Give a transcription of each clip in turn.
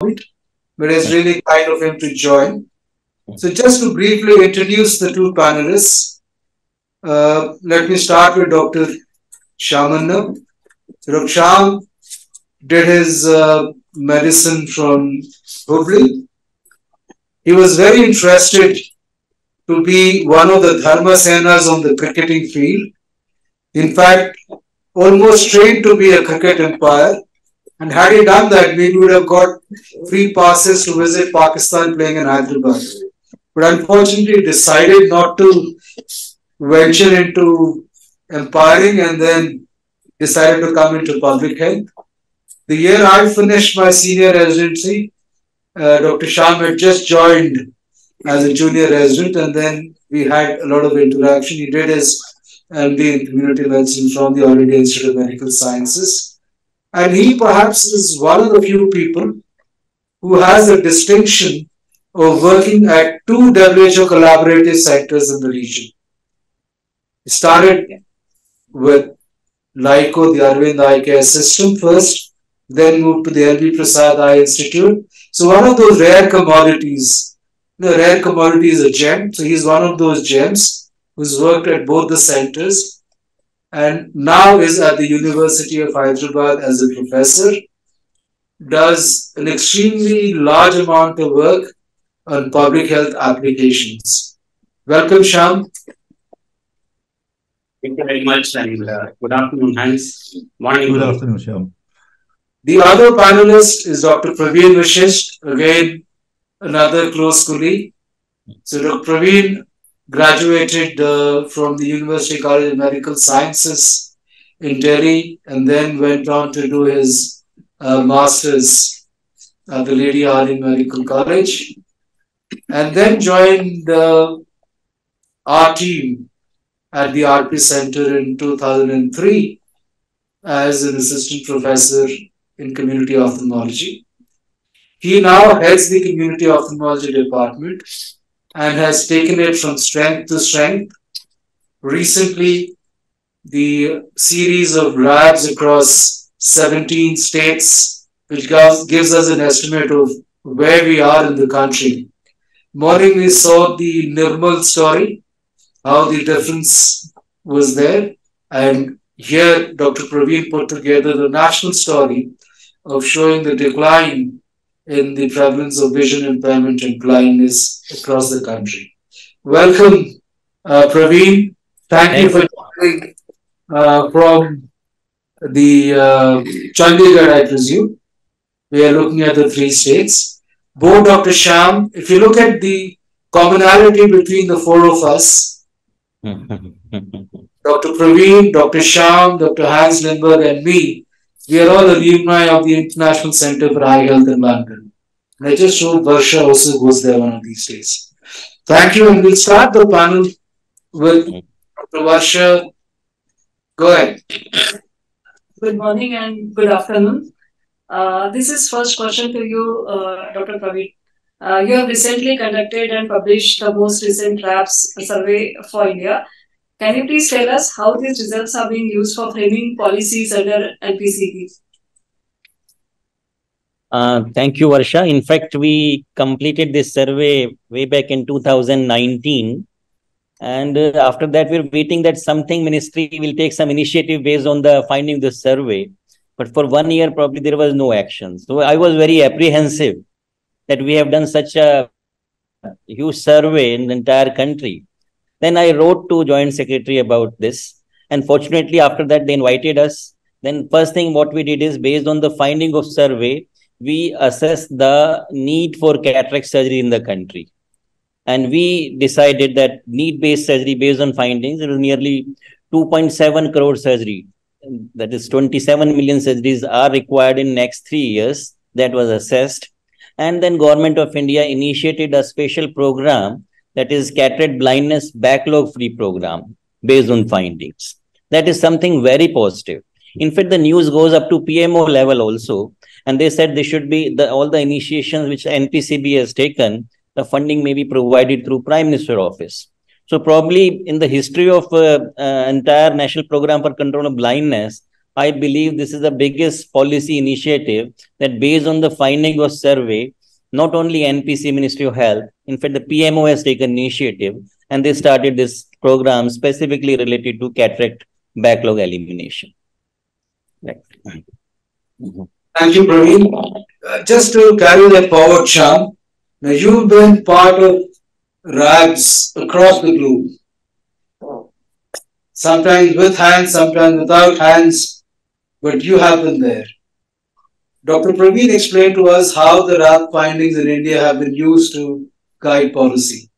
but it's really kind of him to join. So just to briefly introduce the two panelists, let me start with Dr. Shamanna. So Dr. Sham did his medicine from Hubli. He was very interested to be one of the Dharma Senas on the cricketing field. In fact, almost trained to be a cricket umpire. And had he done that, we would have got free passes to visit Pakistan playing in Hyderabad. But unfortunately, decided not to venture into umpiring and then decided to come into public health. The year I finished my senior residency, Dr. Sham had just joined as a junior resident, and then we had a lot of interaction. He did his MD in community medicine from the All India Institute of Medical Sciences. And he perhaps is one of the few people who has the distinction of working at two WHO collaborative centers in the region. He started with LICO, the Arvind Eye Care System first, then moved to the LB Prasad Eye Institute. So one of those rare commodities, rare commodity is a gem. So he's one of those gems who's worked at both the centers and now is at the University of Hyderabad as a professor, does an extremely large amount of work on public health applications. Welcome, Sham. Thank you very much, and good afternoon, Hans. Morning. Good afternoon, Sham. The other panelist is Dr. Praveen Vishisht, again, another close colleague. So Dr. Praveen graduated from the University College of Medical Sciences in Delhi and then went on to do his master's at the Lady Hardinge Medical College and then joined our team at the RP Center in 2003 as an assistant professor in community ophthalmology. He now heads the community ophthalmology department and has taken it from strength to strength. Recently, the series of labs across 17 states, which gives us an estimate of where we are in the country. Morning, we saw the Nirmal story, how the difference was there. And here, Dr. Praveen put together the national story of showing the decline in the prevalence of vision impairment and blindness across the country. Welcome, Praveen. Thank you for joining from the Chandigarh, I presume. We are looking at the three states. Both Dr. Sham, if you look at the commonality between the four of us, Dr. Praveen, Dr. Sham, Dr. Hans Lindberg, and me, we are all alumni of the International Center for Eye Health in London. And I just hope Varsha also goes there one of these days. Thank you, and we'll start the panel with Dr. Varsha. Go ahead. Good morning and good afternoon. This is first question to you, Dr. Praveen. You have recently conducted and published the most recent RAPS survey for India. Can you please tell us how these results are being used for framing policies under NPCB? Thank you, Varsha. In fact, we completed this survey way back in 2019. And after that, we're waiting that something ministry will take some initiative based on the finding of the survey. But for 1 year, probably there was no action. So I was very apprehensive that we have done such a huge survey in the entire country. Then I wrote to Joint Secretary about this. And fortunately, after that, they invited us. Then first thing what we did is, based on the finding of survey, we assessed the need for cataract surgery in the country. And we decided that need-based surgery based on findings, it was nearly 2.7 crore surgery. That is 27 million surgeries are required in next 3 years. That was assessed. And then Government of India initiated a special program, that is cataract blindness backlog free program based on findings. That is something very positive. In fact, the news goes up to PMO level also. And they said they should be, all the initiations which NPCB has taken, the funding may be provided through Prime Minister Office. So probably in the history of entire National Program for Control of Blindness, I believe this is the biggest policy initiative that based on the finding of survey, not only NPC Ministry of Health, in fact, the PMO has taken initiative and they started this program specifically related to cataract backlog elimination. Right. Thank you, Praveen. Just to carry that forward, Sham, now you've been part of RABs across the globe, sometimes with hands, sometimes without hands, but you have been there. Dr. Praveen explained to us how the RAB findings in India have been used to guide policy.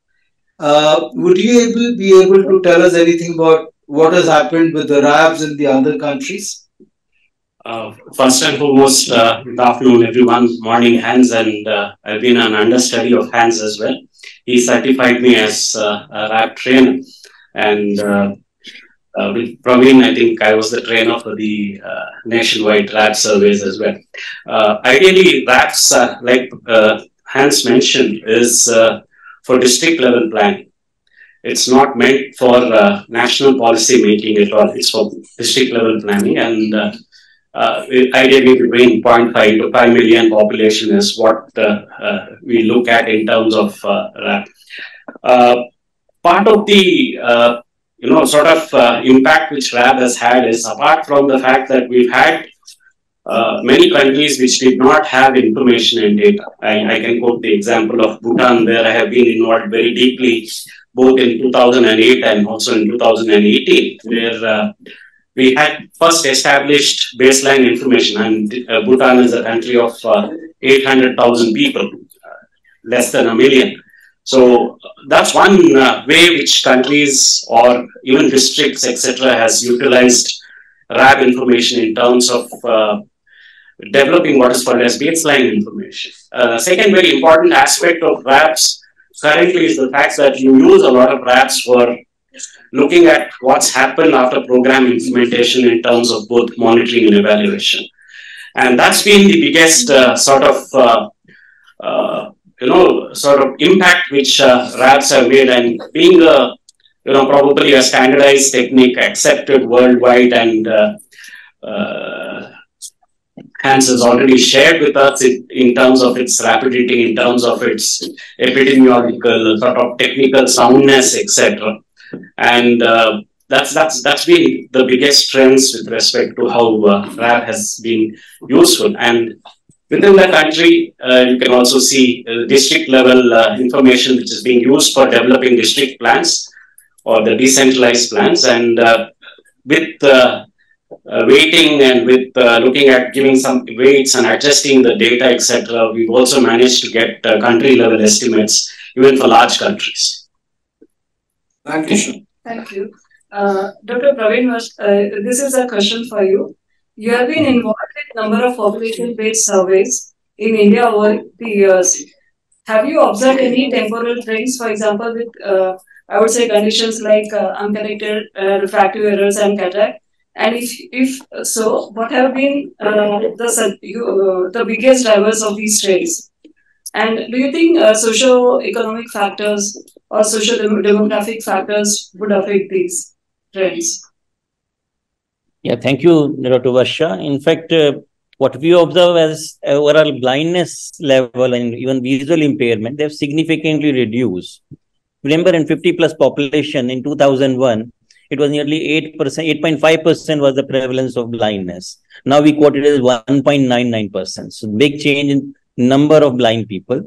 Would you be able to tell us anything about what has happened with the RABs in the other countries? First and foremost, good afternoon, everyone. Morning, Hans, and I've been an understudy of Hans as well. He certified me as a RAB trainer, and with Praveen, I think I was the trainer for the nationwide RAB surveys as well. Ideally, RABs, like Hans mentioned, is for district level planning. It's not meant for national policy making at all. It's for district level planning, and ideally between 0.5 to 5 million population is what we look at in terms of RAB. Part of the sort of impact which RAB has had is, apart from the fact that we've had many countries which did not have information and data. I can quote the example of Bhutan, where I have been involved very deeply, both in 2008 and also in 2018, where we had first established baseline information, and Bhutan is a country of 800,000 people, less than a million. So that's one way which countries or even districts, etc., has utilized RAB information in terms of developing what is called as baseline information. Second very important aspect of RABs currently is the fact that you use a lot of RABs for looking at what's happened after program implementation in terms of both monitoring and evaluation. And that's been the biggest sort of impact which RABs have made, and being a probably a standardized technique accepted worldwide, and Hans has already shared with us in terms of its rapidity, in terms of its epidemiological sort of technical soundness, etc. And that's been the biggest strengths with respect to how RAB has been useful. And within the country, you can also see district level information which is being used for developing district plans or the decentralized plans. And with weighting and with looking at giving some weights and adjusting the data, etc., we've also managed to get country level estimates even for large countries. Thank you. Thank you. Dr. Praveen, this is a question for you. You have been involved in a number of population-based surveys in India over the years. Have you observed any temporal trends, for example, with, I would say, conditions like uncorrected refractive errors and cataract? And if so, what have been the biggest drivers of these trends? And do you think socio-economic factors or socio-demographic factors would affect these trends? Yeah, thank you, Dr. Varsha. In fact, what we observe as overall blindness level and even visual impairment, they have significantly reduced. Remember, in 50 plus population in 2001, it was nearly 8%, 8.5% was the prevalence of blindness. Now we quoted as 1.99%. So big change in number of blind people.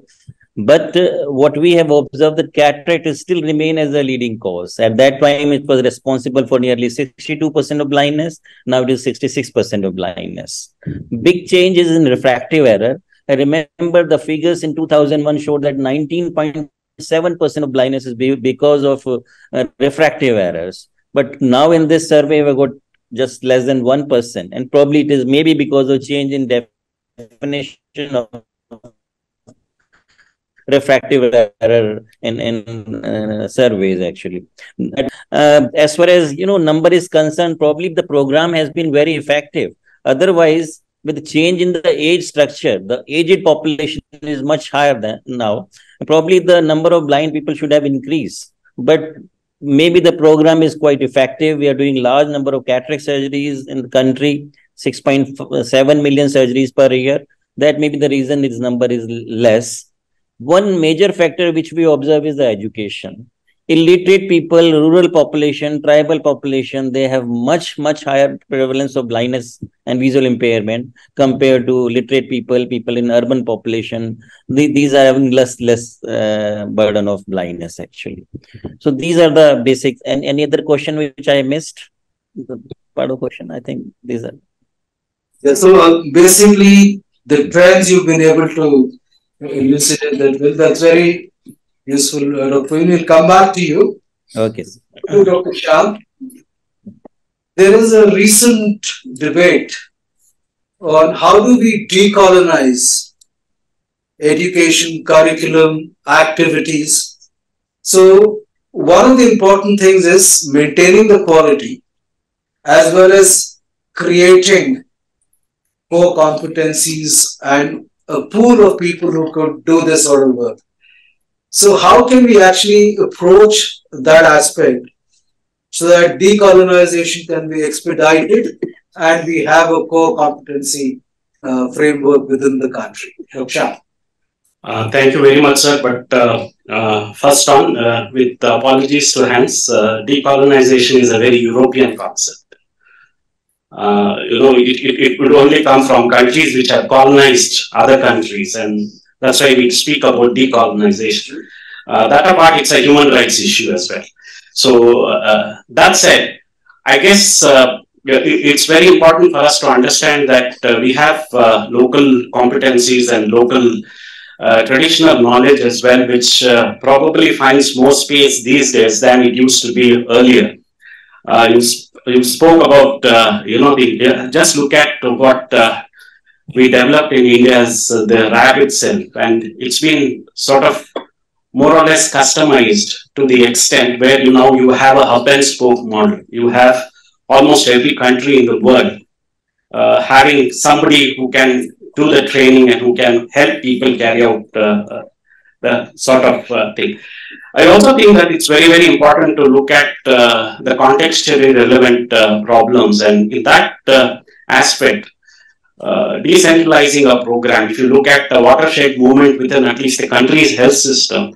But what we have observed, that cataract is still remain as a leading cause. At that time, it was responsible for nearly 62% of blindness. Now it is 66% of blindness. Big changes in refractive error. I remember the figures in 2001 showed that 19.7% of blindness is because of refractive errors. But now in this survey, we got just less than 1%. And probably it is maybe because of change in definition of refractive error in surveys, actually. As far as number is concerned, probably the program has been very effective. Otherwise, with the change in the age structure, the aged population is much higher than now. Probably the number of blind people should have increased. But maybe the program is quite effective. We are doing large number of cataract surgeries in the country. 6.7 million surgeries per year. That may be the reason this number is less. One major factor which we observe is the education. Illiterate people, rural population, tribal population, they have much higher prevalence of blindness and visual impairment compared to literate people, people in urban population. These are having less burden of blindness actually. So these are the basics. And any other question which I missed? The part of question, I think these are. Yeah, so basically, the trends you've been able to elucidate that well, that's very useful. Dr. We'll come back to you. Okay. To Dr. Sham. There is a recent debate on how do we decolonize education, curriculum, activities. So one of the important things is maintaining the quality as well as creating core competencies and a pool of people who could do this sort of work. So how can we actually approach that aspect so that decolonization can be expedited and we have a core competency framework within the country? Thank you very much, sir. But first on, with apologies to Hans, decolonization is a very European concept. It would only come from countries which have colonized other countries, and that's why we speak about decolonization. That apart, it's a human rights issue as well. So that said, I guess it's very important for us to understand that we have local competencies and local traditional knowledge as well, which probably finds more space these days than it used to be earlier. You spoke about, just look at what we developed in India as the RAB itself, and it's been sort of more or less customized to the extent where you have a hub and spoke model. You have almost every country in the world having somebody who can do the training and who can help people carry out the sort of thing. I also think that it's very, very important to look at the contextually relevant problems, and in that aspect, decentralizing a program. If you look at the watershed movement within at least the country's health system,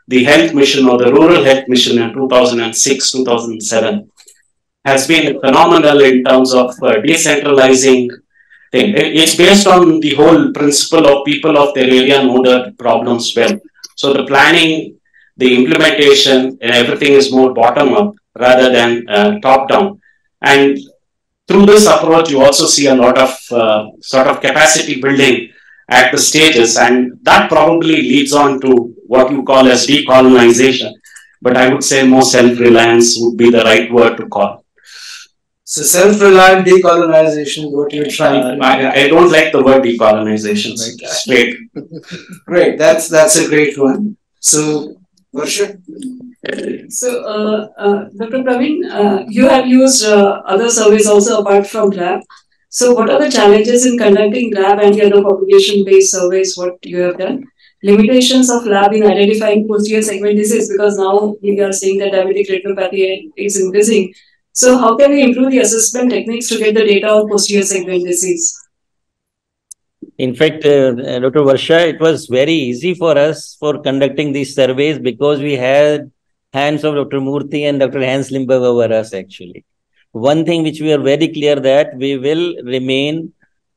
the health mission or the rural health mission in 2006, 2007 has been phenomenal in terms of decentralizing thing. It's based on the whole principle of people of their area know the problems well. So the planning, the implementation, and everything is more bottom up rather than top down. And through this approach, you also see a lot of sort of capacity building at the stages, and that probably leads on to what you call as decolonization. But I would say more self-reliance would be the right word to call. So self-reliant decolonization is what you're trying to I don't like the word decolonization. Right. Straight. Great. That's a great one. So, Varsha? So, Dr. Praveen, you have used other surveys also apart from lab. So, what are the challenges in conducting lab and the other population-based surveys? What you have done? Limitations of lab in identifying posterior segment disease, because now we are saying that diabetic retinopathy is increasing. So, how can we improve the assessment techniques to get the data on posterior segment disease? In fact, Dr. Varsha, it was very easy for us for conducting these surveys because we had hands of Dr. Murthy and Dr. Hans Limburg over us actually. One thing which we are very clear that we will remain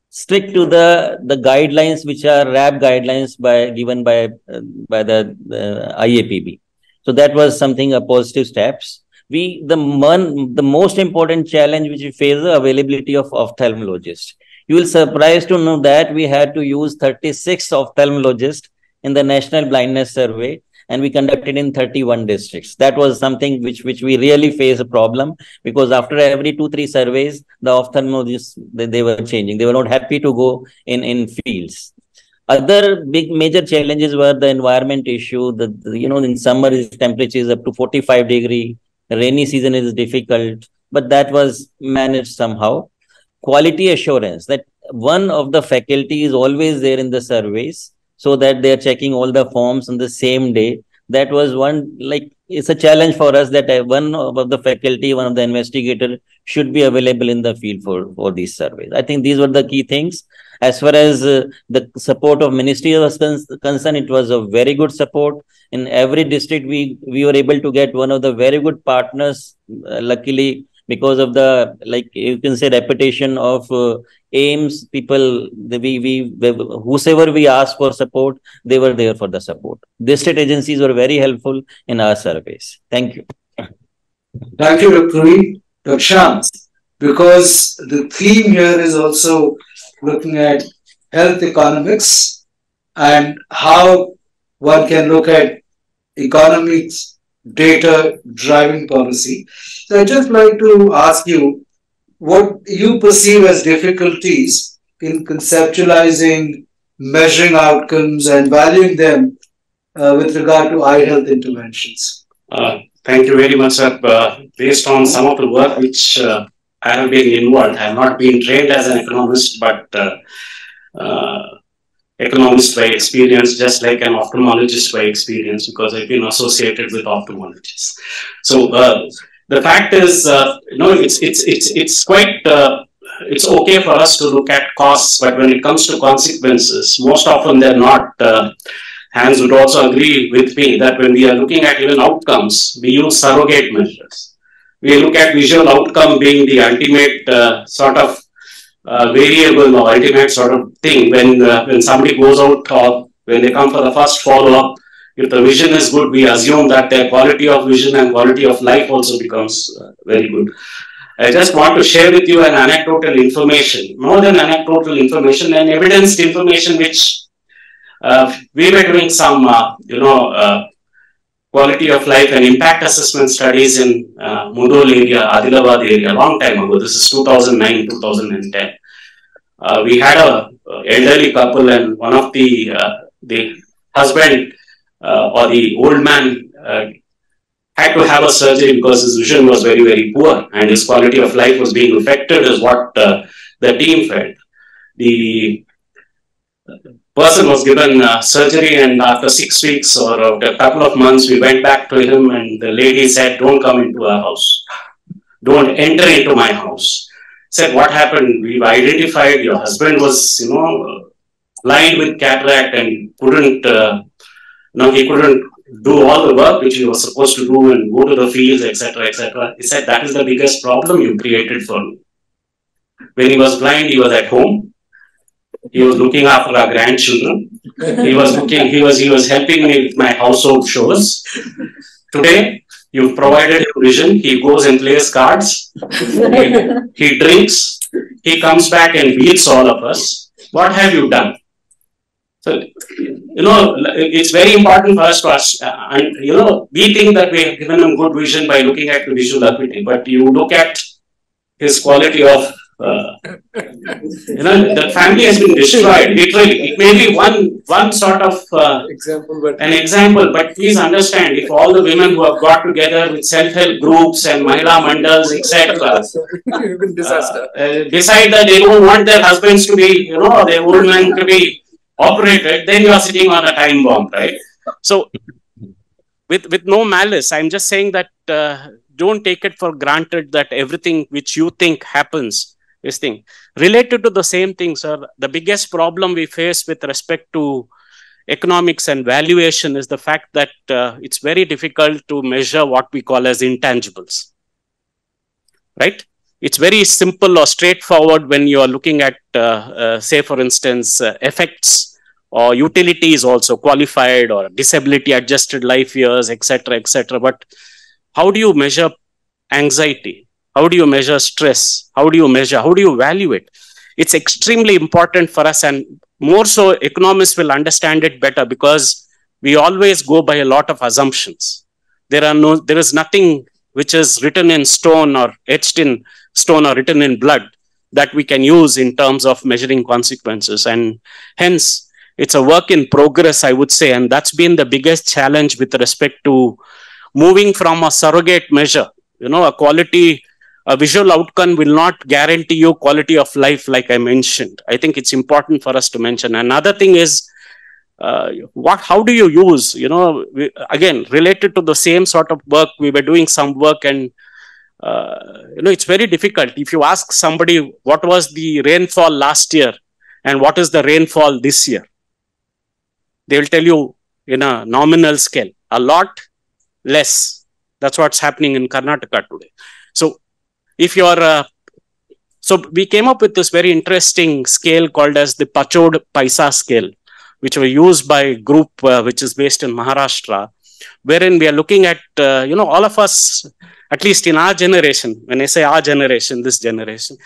strict to the guidelines which are RAB guidelines given by the IAPB. So that was something a positive steps. The most important challenge which we face is the availability of ophthalmologists. You will surprised to know that we had to use 36 ophthalmologists in the National Blindness Survey, and we conducted in 31 districts. That was something which we really face a problem, because after every 2-3 surveys, the ophthalmologists, they were changing. They were not happy to go in fields. Other big major challenges were the environment issue. In summer, temperature is up to 45 degrees. Rainy season is difficult, but that was managed somehow. Quality assurance, that one of the faculty is always there in the surveys, so that they are checking all the forms on the same day. That was one, it's a challenge for us that one of the faculty, one of the investigators should be available in the field for these surveys. I think these were the key things. As far as the support of ministry was concerned, it was a very good support. In every district, we were able to get one of the very good partners, luckily, because of the, like you can say, reputation of aims. People, whosoever we asked for support, they were there for the support. District agencies were very helpful in our surveys. Thank you. Thank you, Dr. Reed. Dr. Shams, because the theme here is also looking at health economics and how one can look at economics data driving policy. So I'd just like to ask you what you perceive as difficulties in conceptualizing, measuring outcomes, and valuing them with regard to eye health interventions. Thank you very much, sir. Based on some of the work which I have been involved, I have not been trained as an economist, but economist by experience, just like an ophthalmologist by experience, because I've been associated with ophthalmologists. So the fact is, it's quite it's okay for us to look at costs, but when it comes to consequences, most often they're not. Hans would also agree with me that when we are looking at even outcomes, we use surrogate measures. We look at visual outcome being the ultimate sort of variable or ultimate sort of thing. When somebody goes out or when they come for the first follow-up, if the vision is good, we assume that their quality of vision and quality of life also becomes very good. I just want to share with you an anecdotal information, more than anecdotal information, and evidenced information which we were doing some, quality of life and impact assessment studies in Mudol area, Adilabad area, a long time ago. This is 2009, 2010. We had a elderly couple, and one of the husband or the old man had to have a surgery because his vision was very, very poor and his quality of life was being affected, is what the team felt. The person was given surgery, and after 6 weeks or a couple of months, we went back to him, and the lady said, "Don't come into our house. Don't enter into my house." Said, "What happened? We've identified your husband was, blind with cataract and couldn't, he couldn't do all the work which he was supposed to do and go to the fields, etc., etc." He said, "That is the biggest problem you created for me. When he was blind, he was at home. He was looking after our grandchildren. He was helping me with my household chores. Today, you've provided him vision. He goes and plays cards. He drinks. He comes back and beats all of us. What have you done?" So, it's very important for us to ask, and, we think that we have given him good vision by looking at the visual acuity, but you look at his quality of the family has been destroyed, literally. It may be one sort of an example, but please understand, if all the women who have got together with self-help groups and Mahila Mandals, etc., decide that they don't want their husbands to be, their old men to be operated, then you are sitting on a time bomb, right? So, with no malice, I'm just saying that don't take it for granted that everything which you think happens is thing. Related to the same thing, sir, the biggest problem we face with respect to economics and valuation is the fact that it's very difficult to measure what we call as intangibles, right? It's very simple or straightforward when you are looking at, say, for instance, effects or utilities also, qualified or disability adjusted life years, etc., etc. But how do you measure anxiety? How do you measure stress? How do you value it? It's extremely important for us, and more so economists will understand it better because we always go by a lot of assumptions. There is nothing which is written in stone or etched in stone or written in blood that we can use in terms of measuring consequences. And hence, it's a work in progress, I would say, and that's been the biggest challenge with respect to moving from a surrogate measure. A visual outcome will not guarantee you quality of life, like I mentioned. I think it's important for us to mention. Another thing is, how do you use, again, related to the same sort of work, we were doing some work, and it's very difficult. If you ask somebody what was the rainfall last year and what is the rainfall this year, they will tell you in a nominal scale, a lot less. That's what's happening in Karnataka today. So if you're so we came up with this very interesting scale called as the Pachod Paisa scale, which were used by a group which is based in Maharashtra, wherein we are looking at, all of us, at least in our generation, when I say our generation, this generation,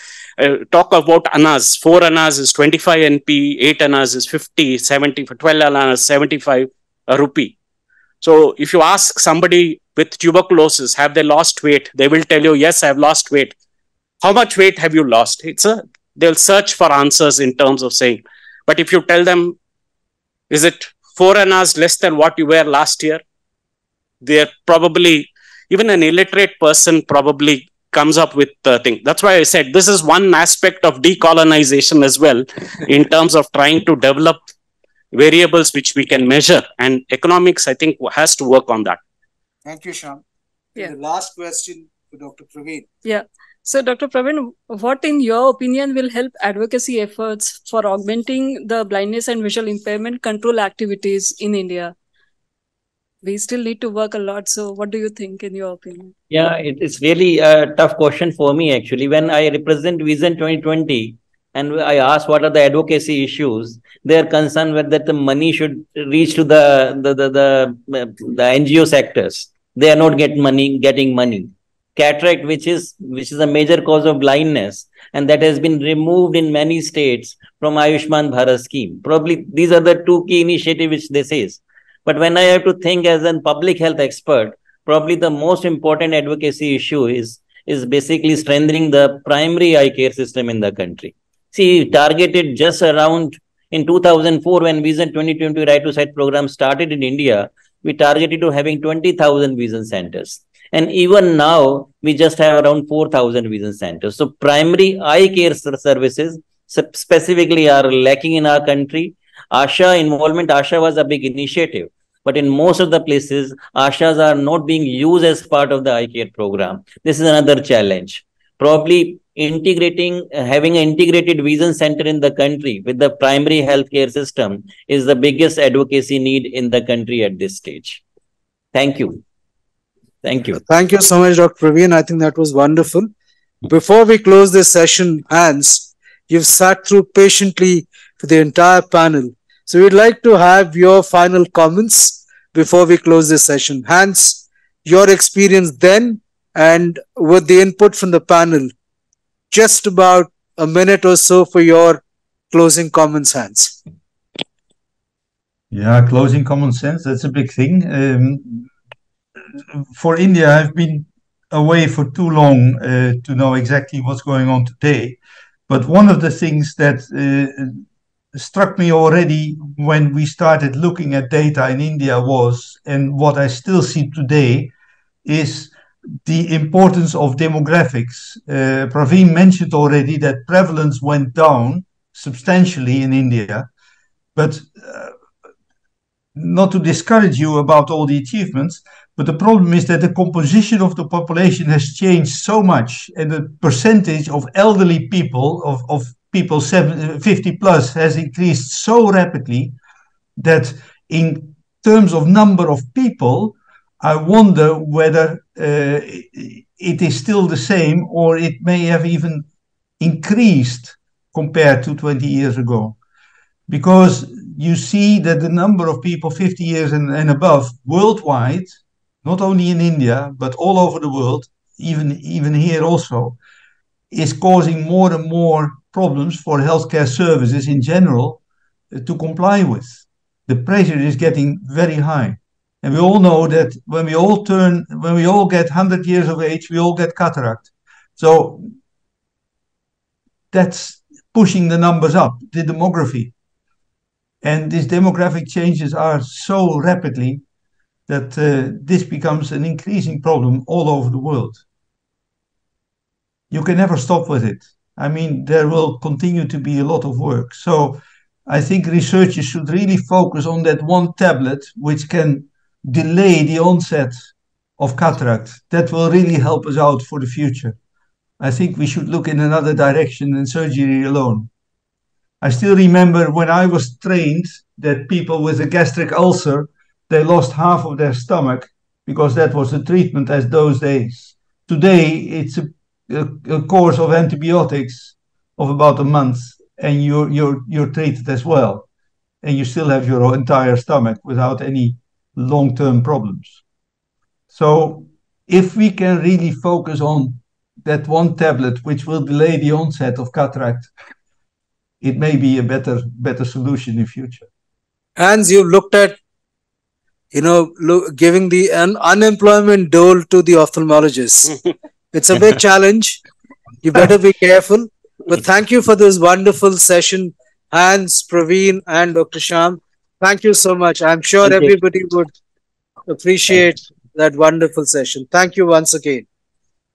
talk about annas. 4 annas is 25 NP, 8 annas is 50, 70, 12 annas, 75 rupee. So if you ask somebody with tuberculosis, have they lost weight? They will tell you, yes, I've lost weight. How much weight have you lost? They'll search for answers in terms of saying. But if you tell them, is it 4 annas less than what you were last year? They're probably, even an illiterate person probably comes up with the thing. That's why I said this is one aspect of decolonization as well, in terms of trying to develop variables which we can measure. And economics, I think, has to work on that. Thank you, Shyam. Yeah. The last question for Dr. Praveen. Yeah. So, Dr. Praveen, what in your opinion will help advocacy efforts for augmenting the blindness and visual impairment control activities in India? We still need to work a lot. So, what do you think in your opinion? Yeah, it's really a tough question for me, actually. When I represent Vision 2020 and I ask what are the advocacy issues, they are concerned with that the money should reach to the NGO sectors. They are not getting money. Cataract, which is a major cause of blindness, and that has been removed in many states from Ayushman Bharat scheme. Probably these are the two key initiatives which they say. But when I have to think as a public health expert, probably the most important advocacy issue is basically strengthening the primary eye care system in the country. See, targeted just around in 2004 when Vision 2020 Right to Sight program started in India, we targeted to having 20,000 vision centers. And even now, we just have around 4,000 vision centers. So primary eye care services specifically are lacking in our country. ASHA was a big initiative. But in most of the places, ASHAs are not being used as part of the eye care program. This is another challenge. Probably having an integrated vision center in the country with the primary healthcare system is the biggest advocacy need in the country at this stage. Thank you. Thank you. Thank you so much, Dr. Praveen. I think that was wonderful. Before we close this session, Hans, you've sat through patiently for the entire panel. So we'd like to have your final comments before we close this session. Hans, your experience then and with the input from the panel, just about a minute or so for your closing comments, Hans. Yeah, closing common sense, that's a big thing. For India, I've been away for too long to know exactly what's going on today. But one of the things that struck me already when we started looking at data in India was, and what I still see today, is the importance of demographics. Praveen mentioned already that prevalence went down substantially in India, but not to discourage you about all the achievements, but the problem is that the composition of the population has changed so much, and the percentage of elderly people, of people 50 plus, has increased so rapidly that in terms of number of people, I wonder whether it is still the same or it may have even increased compared to 20 years ago. Because you see that the number of people 50 years and above worldwide, not only in India, but all over the world, even here also, is causing more and more problems for healthcare services in general to comply with. The pressure is getting very high. And we all know that when we all get 100 years of age, we all get cataract. So that's pushing the numbers up, the demography. And these demographic changes are so rapidly that this becomes an increasing problem all over the world. You can never stop with it. I mean, there will continue to be a lot of work. So I think researchers should really focus on that one tablet which can delay the onset of cataract. That will really help us out for the future. I think we should look in another direction than surgery alone. I still remember when I was trained that people with a gastric ulcer, they lost half of their stomach because that was the treatment as those days. Today, it's a course of antibiotics of about a month, and you're treated as well, and you still have your entire stomach without any long-term problems. So, if we can really focus on that one tablet, which will delay the onset of cataract, it may be a better solution in future. Hans, you've looked at, giving the unemployment dole to the ophthalmologists. It's a big challenge. You better be careful. But thank you for this wonderful session, Hans, Praveen, and Dr. Sham. Thank you so much. I'm sure Thank you. everybody would Thank, appreciate that wonderful session. Thank you once again.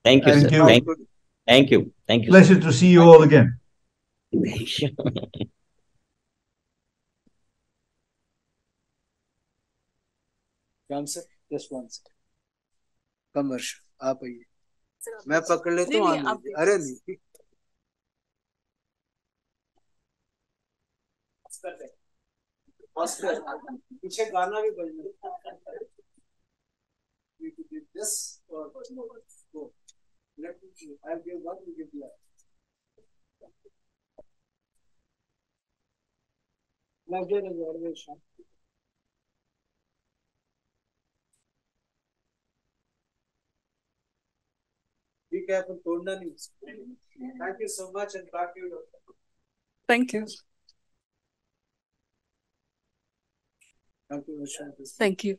thank you, And sir. Thank you. Thank you. Thank you, sir. Pleasure to see you all again. Thank you. Ram sir just one second come वर्ष आप आइए मैं पकड़ लेता हूँ आने दीजिए अरे नहीं पीछे गाना भी बजना this or go let me I'll give one you give the other left there is always sharp be careful todna nahi thank you so much and back to you doctor Thank you. thank you Varsha. Thank you.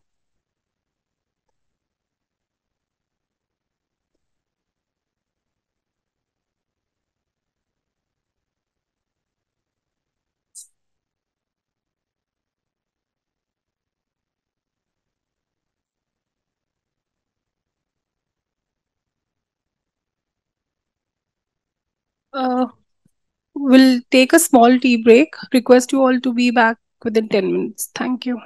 We'll take a small tea break. Request you all to be back within 10 minutes. Thank you.